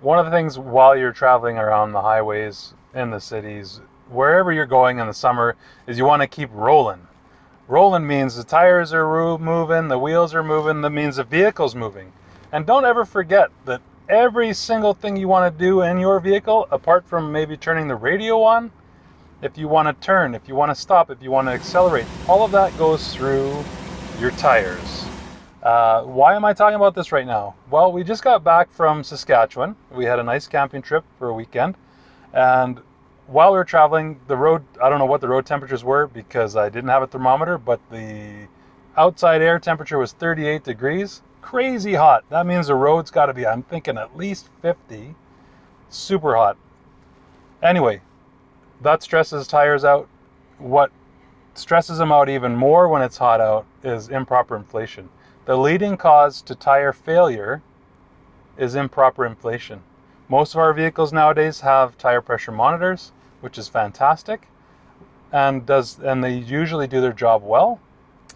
One of the things while you're traveling around the highways in the cities, wherever you're going in the summer, is you want to keep rolling. Rolling means the tires are moving, the wheels are moving, that means the vehicle's moving. And don't ever forget that every single thing you want to do in your vehicle, apart from maybe turning the radio on, if you want to turn, if you want to stop, if you want to accelerate, all of that goes through your tires. Why am I talking about this right now? Well, we just got back from Saskatchewan. We had a nice camping trip for a weekend. And while we were traveling, the road, I don't know what the road temperatures were because I didn't have a thermometer, but the outside air temperature was 38 degrees. Crazy hot. That means the road's got to be, I'm thinking, at least 50. Super hot. Anyway, that stresses tires out. What stresses them out even more when it's hot out is improper inflation. The leading cause to tire failure is improper inflation. Most of our vehicles nowadays have tire pressure monitors, which is fantastic, and they usually do their job well.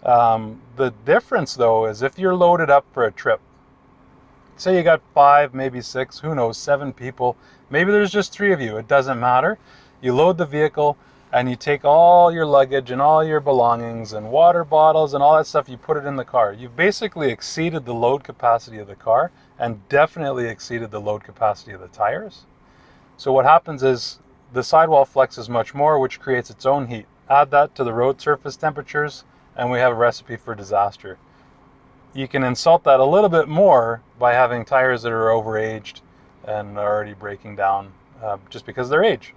The difference though is if you're loaded up for a trip, say you got 5, maybe 6, who knows, 7 people, maybe there's just 3 of you, it doesn't matter. You load the vehicle and you take all your luggage and all your belongings and water bottles and all that stuff, you put it in the car. You've basically exceeded the load capacity of the car and definitely exceeded the load capacity of the tires. So what happens is the sidewall flexes much more, which creates its own heat. Add that to the road surface temperatures and we have a recipe for disaster. You can insult that a little bit more by having tires that are overaged and are already breaking down just because of their age.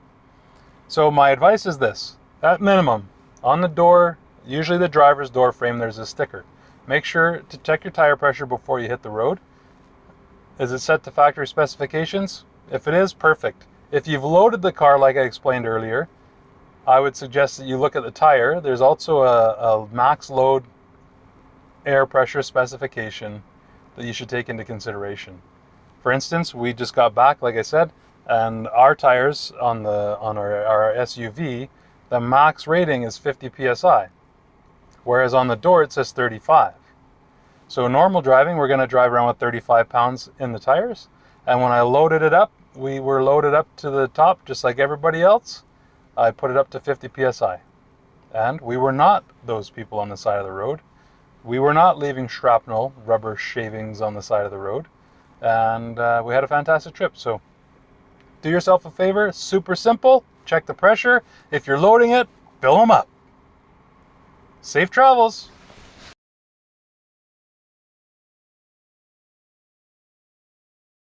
So my advice is this: at minimum, on the door, usually the driver's door frame, there's a sticker. Make sure to check your tire pressure before you hit the road. Is it set to factory specifications? If it is, perfect. If you've loaded the car like I explained earlier, I would suggest that you look at the tire. There's also a max load air pressure specification that you should take into consideration. For instance, we just got back, like I said, and our tires on our SUV, the max rating is 50 psi, whereas on the door it says 35. So normal driving, we're going to drive around with 35 pounds in the tires, and when I loaded it up, we were loaded up to the top just like everybody else. I put it up to 50 psi, and we were not those people on the side of the road. We were not leaving shrapnel, rubber shavings on the side of the road, and we had a fantastic trip. So do yourself a favor, super simple, check the pressure. If you're loading it, fill them up. Safe travels.